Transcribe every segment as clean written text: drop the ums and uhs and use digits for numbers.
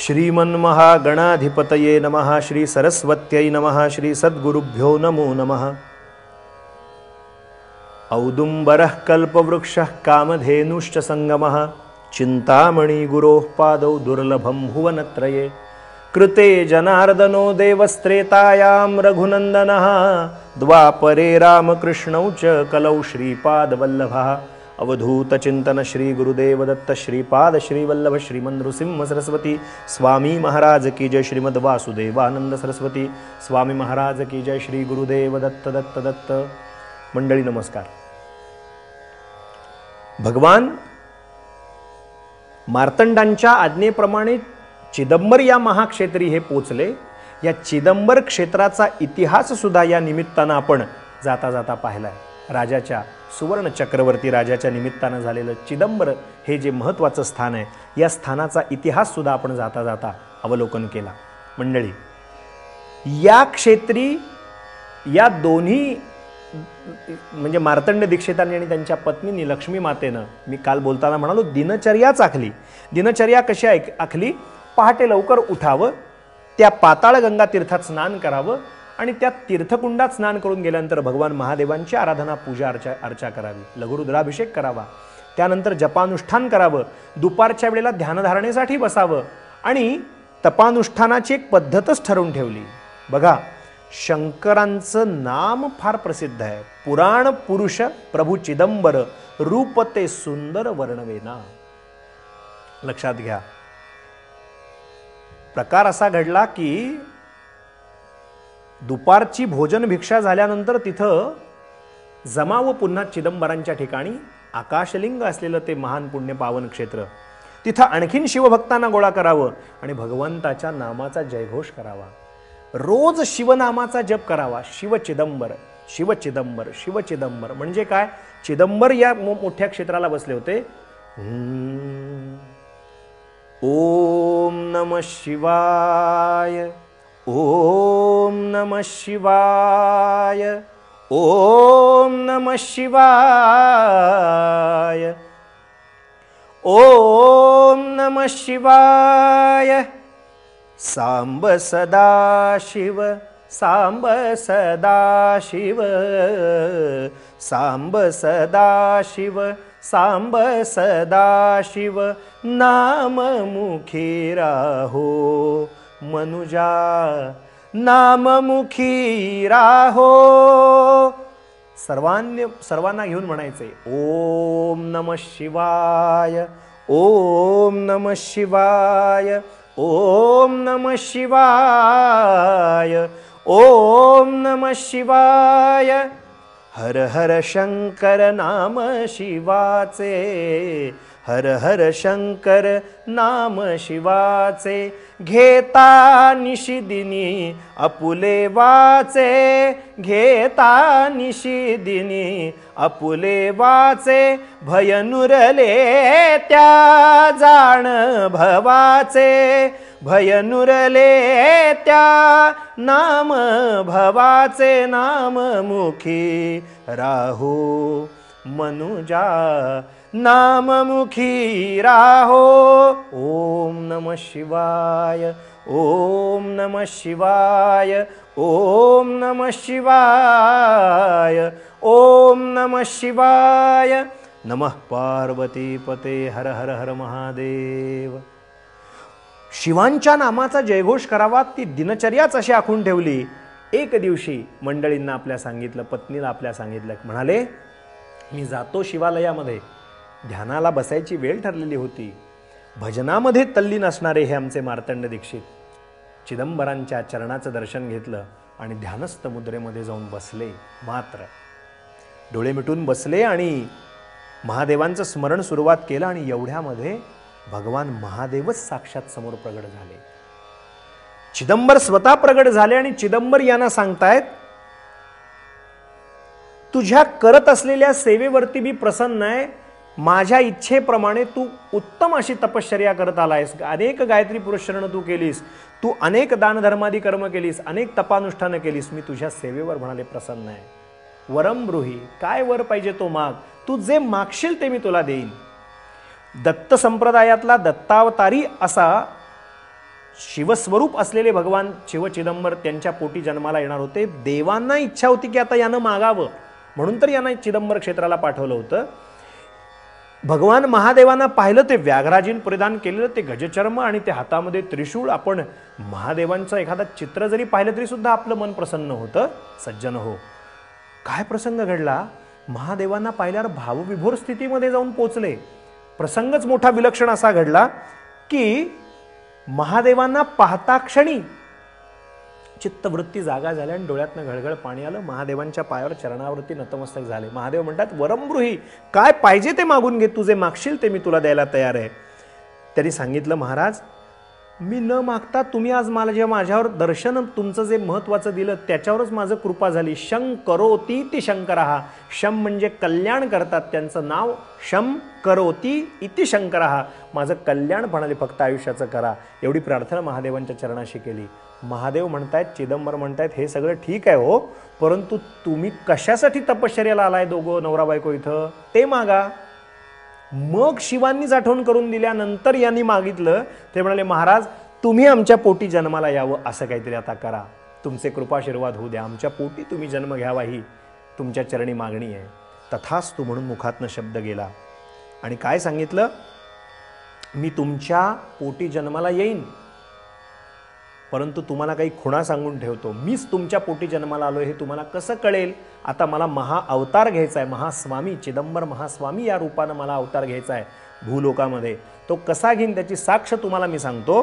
श्रीमन्महागणाधिपतये नमः। श्री सरस्वत्यै नमः। श्री सद्गुरुभ्यो नमो नमः। औदुम्बरः कल्पवृक्षः कामधेनुश्च संगमः चिन्तामणि गुरोः पादौ दुर्लभं भुवनत्रये कृते जनार्दनो देवस्त्रेतायां रघुनन्दनः द्वापरे रामकृष्णौ च कलौ श्रीपादवल्लभः अवधूत चिंतन श्री गुरुदेव दत्त श्रीपाद श्रीवल्लभ श्रीमन्नृसिंह सरस्वती स्वामी महाराज की जय। श्रीमद वासुदेवानंद सरस्वती स्वामी महाराज की जय। श्री गुरुदेव दत्त दत्त दत्त। मंडळी नमस्कार। भगवान मार्तंडांच्या आज्ञेप्रमाणे चिदंबर या महाक्षेत्री हे पोचले। या चिदंबर क्षेत्राचा इतिहास सुद्धा या निमित्तानं आपण जाता जाता पाहिलाय। राजाच्या सुवर्ण चक्रवर्ती राजाच्या निमित्तानं झालेलं चिदंबर हे जे महत्त्वाचं स्थान आहे, या स्थानाचा इतिहास सुद्धा आपण जाता जाता अवलोकन केला। मंडळी, या क्षेत्री या दोन्ही म्हणजे मार्तंड दीक्षितांनी आणि त्यांच्या पत्नींनी लक्ष्मी मातेनं, मी काल बोलताना म्हणालो, दिनचर्याच आखली। दिनचर्या कशी आखली? पहाटे लवकर उठावं, त्या पाताळ गंगा तीर्थात स्नान करावं आणि त्या तीर्थकुंडात स्नान करून गेल्यानंतर भगवान महादेवांची आराधना पूजा अर्चा करावी, लघुरुद्राभिषेक करावा, त्यानंतर जपानुष्ठान करावं, दुपारच्या वेळेला ध्यानधारणेसाठी बसावं आणि तपानुष्ठानाची एक पद्धतच ठरवून ठेवली। बघा, शंकरांचं नाम फार प्रसिद्ध आहे, पुराण पुरुष प्रभू चिदंबर रूप ते सुंदर वर्णवेना। लक्षात घ्या, प्रकार असा घडला की दुपारची भोजन भिक्षा झाल्यानंतर तिथं जमाव पुन्हा चिदंबरांच्या ठिकाणी आकाशलिंग असलेलं ते महान पुण्य पावन क्षेत्र, तिथं आणखीन शिवभक्तांना गोळा करावं आणि भगवंताच्या नामाचा जयघोष करावा। रोज शिवनामाचा जप करावा। शिवचिदंबर शिवचिदंबर शिवचिदंबर म्हणजे काय? चिदंबर या मोठ्या क्षेत्राला बसले होते। ओम नमः शिवाय, ओम नमः शिवाय, ओम नमः शिवाय, ओम नमः शिवाय। सांब सदा शिव, सांब सदा शिव, सांब सदा शिव, सांब सदा शिव, नाम मुखी राहो मनुजा, नाम मुखी राहो। सर्वांना घेऊन म्हणायचे, ओम नमः शिवाय, ओम नमः शिवाय, ओम नमः शिवाय, ओम नमः शिवाय। हर हर शंकर नाम शिवाचे, हर हर शंकर नाम शिवाचे, घेता निशिदिनी आपुले वाचे, घेता निशिदिनी आपुले वाचे, भय नुरले त्या जाण भवाचे, भय नुरले त्या नाम भवाचे, नाम मुखी राहो मनुजा, नाम मुखी राहो। ओम नमः शिवाय, ओम नमः शिवाय, ओम नमः शिवाय, ओम नमः शिवाय। नमः पार्वती पते, हर हर हर महादेव। शिवांच्या नामाचा जयघोष करावा, ती दिनचर्याच अशी आखून ठेवली। एक दिवशी मंडळींना आपल्या सांगितलं, पत्नीला आपल्या सांगितलं, म्हणाले, मी जातो शिवालयामध्ये, ध्यानाला बसायची वेळ ठरलेली होती। भजनामध्ये तल्लीन असणारे हे आमचे मार्तंड दीक्षित चिदंबरांच्या चरणाचं दर्शन घेतलं आणि ध्यानस्थ मुद्रेमध्ये जाऊन बसले। मात्र डोळे मिटून बसले आणि महादेवांचं स्मरण सुरुवात केलं आणि एवढ्यामध्ये भगवान महादेवच साक्षात समोर प्रगट झाले। चिदंबर स्वतः प्रगट झाले आणि चिदंबर यांना सांगतायत, तुझ्या करत असलेल्या सेवेवरती मी प्रसन्न आहे, माझ्या इच्छेप्रमाणे तू उत्तम अशी तपश्चर्या करत आलायस, अनेक गायत्री पुरस्चरण तू केलीस, तू अनेक दानधर्मादी कर्म केलीस, अनेक तपानुष्ठानं केलीस, मी तुझ्या सेवेवर म्हणाले प्रसन्न आहे। वरम ब्रूही, काय वर पाहिजे तो माग, तू जे मागशील ते मी तुला देईन। दत्त संप्रदायातला दत्तावतारी असा शिवस्वरूप असलेले भगवान शिवचिदंबर त्यांच्या पोटी जन्माला येणार होते. देवांना इच्छा होती की आता यानं मागावं, म्हणून तर यांना चिदंबर क्षेत्राला पाठवलं होतं. भगवान महादेवांना पाहिलं, ते व्याघ्राजीन परिधान केलेलं ते गजचर्म आणि ते हातामध्ये त्रिशूळ. आपण महादेवांचं एखादा चित्र जरी पाहिलं तरी सुद्धा आपलं मन प्रसन्न होतं. सज्जन हो, काय प्रसंग घडला. महादेवांना पाहिल्यावर भावविभोर स्थितीमध्ये जाऊन पोचले. प्रसंगच मोठा विलक्षण असा घडला की महादेवांना पाहता क्षणी चित्तवृत्ती जागा झाल्या आणि डोळ्यातनं घळघळ पाणी आलं. महादेवांच्या पायावर चरणावरती नतमस्तक झाले. महादेव म्हणतात, वरमगृही, काय पाहिजे ते मागून घे, तू जे मागशील ते मी तुला द्यायला तयार आहे. त्यांनी सांगितलं, महाराज मी न मागता तुम्ही आज मला जे माझ्यावर दर्शन तुमचं जे महत्त्वाचं दिलं त्याच्यावरच माझं कृपा झाली. शं करोती इति शंकरः. शम म्हणजे कल्याण करतात, त्यांचं नाव शम करोती इति शंकरः. माझं कल्याण म्हणाले, फक्त आयुष्याचं करा. एवढी प्रार्थना महादेवांच्या चरणाशी केली. महादेव म्हणतायत, चिदंबर म्हणतायत, हे सगळं ठीक आहे हो, परंतु तुम्ही कशासाठी तपश्चर्याला आलाय दोघं नवरा बायको इथं, ते मागा. मग शिवांनीच आठवण करून दिल्यानंतर यांनी मागितलं. ते म्हणाले, महाराज तुम्ही आमच्या पोटी जन्माला यावं, असं काहीतरी आता करा. तुमचे कृपाशीर्वाद होऊ द्या, आमच्या पोटी तुम्ही जन्म घ्यावा, ही तुमच्या चरणी मागणी आहे. तथास्तु म्हणून मुखातनं शब्द गेला आणि काय सांगितलं, मी तुमच्या पोटी जन्माला येईन, परंतु तुम्हाला काही खुणा सांगून ठेवतो. मीच तुमच्या पोटी जन्माला आलोय हे तुम्हाला कसं कळेल. आता मला महाअवतार घ्यायचा आहे. महास्वामी चिदंबर महास्वामी या रूपानं मला अवतार घ्यायचा आहे भूलोकामध्ये. तो कसा घेईन त्याची साक्ष तुम्हाला मी सांगतो.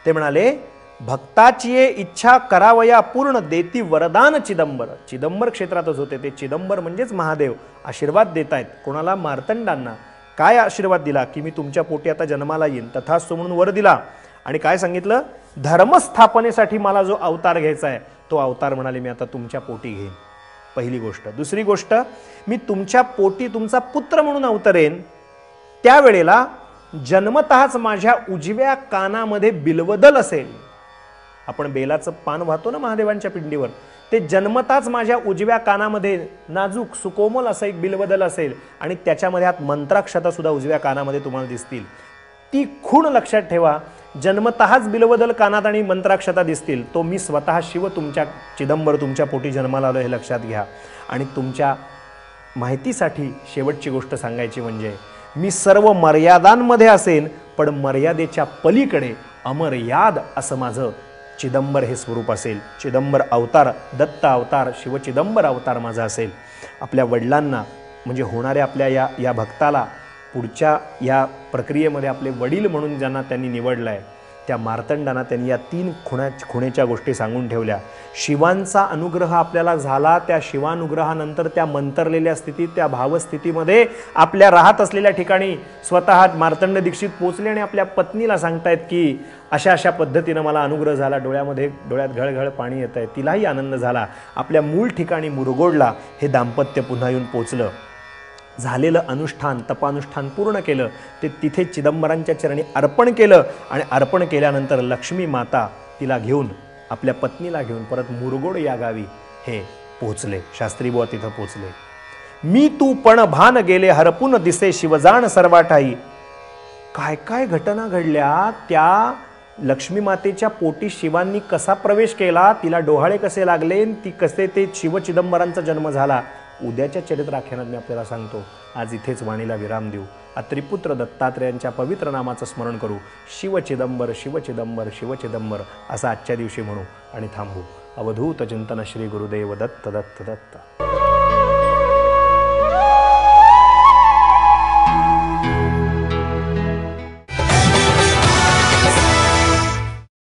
ते म्हणाले, भक्ताची इच्छा करावया पूर्ण देती वरदान चिदंबर. चिदंबर क्षेत्रातच होते ते. चिदंबर म्हणजेच महादेव आशीर्वाद देत आहेत कोणाला, मार्तंडांना. काय आशीर्वाद दिला की मी तुमच्या पोटी आता जन्माला येईन, तथास्तु म्हणून वर दिला. आणि काय सांगितलं, धर्मस्थापनेसाठी मला जो अवतार घ्यायचा आहे तो अवतार म्हणाले मी आता तुमच्या पोटी घेईन. पहिली गोष्ट. दुसरी गोष्ट, मी तुमच्या पोटी तुमचा पुत्र म्हणून अवतरेन. त्यावेळेला जन्मतःच माझ्या उजव्या कानामध्ये बिल्वदल असेल. आपण बेलाचं पान वाहतो ना महादेवांच्या पिंडीवर, ते जन्मताच माझ्या उजव्या कानामध्ये नाजूक सुकोमल असं एक बिल्वदल असेल आणि त्याच्यामध्ये आत मंत्राक्षता सुद्धा उजव्या कानामध्ये तुम्हाला दिसतील. ती खूण लक्षात ठेवा. जन्मतःच बिल्वदल कानात आणि मंत्राक्षता दिसतील, तो मी स्वतः शिव तुमच्या चिदंबर तुमच्या पोटी जन्माला आलो हे लक्षात घ्या. आणि तुमच्या माहितीसाठी शेवटची गोष्ट सांगायची म्हणजे, मी सर्व मर्यादांमध्ये असेन, पण मर्यादेच्या पलीकडे अमर्याद असं माझं चिदंबर हे स्वरूप असेल. चिदंबर अवतार, दत्त अवतार, शिवचिदंबर अवतार माझा असेल. आपल्या वडिलांना म्हणजे होणाऱ्या आपल्या या भक्ताला पुढच्या या प्रक्रियेमध्ये आपले वडील म्हणून ज्यांना त्यांनी निवडलं आहे त्या मार्तंडांना त्यांनी या 3 खुणेच्या गोष्टी सांगून ठेवल्या. शिवांचा अनुग्रह आपल्याला झाला, त्या शिवानुग्रहानंतर त्या मंतरलेल्या स्थितीत, त्या भावस्थितीमध्ये आपल्या राहत असलेल्या ठिकाणी स्वतः मार्तंड दीक्षित पोचले आणि आपल्या पत्नीला सांगतायत की अशा अशा पद्धतीनं मला अनुग्रह झाला, डोळ्यात घळघळ पाणी येत आहे. तिलाही आनंद झाला. आपल्या मूळ ठिकाणी मुरगोडला हे दाम्पत्य पुन्हा येऊन पोचलं. झालेलं अनुष्ठान, तपानुष्ठान पूर्ण केलं. ते तिथे चिदंबरांच्या चरणी अर्पण केलं आणि अर्पण केल्यानंतर लक्ष्मी माता तिला घेऊन, आपल्या पत्नीला घेऊन परत मुरगोड या गावी हे पोहोचले. शास्त्री बुवा तिथं पोहोचले. मी तू पण भान गेले हरपून दिसे शिवजाण सर्वाठाई. काय काय घटना घडल्या. त्या लक्ष्मी मातेच्या पोटी शिवांनी कसा प्रवेश केला, तिला डोहाळे कसे लागले, ती कसे ते शिवचिदंबरांचा जन्म झाला, उद्याच्या चरित्राख्यानात मी आपल्याला सांगतो. आज इथेच वाणीला विराम देऊ. अत्रिपुत्र दत्तात्रेयांच्या पवित्र नामाचं स्मरण करू. शिवचिदंबर शिवचिदंबर शिवचिदंबर असं आजच्या दिवशी म्हणू आणि थांबू. अवधूत चिंतन श्री गुरुदेव दत्त दत्त दत्त.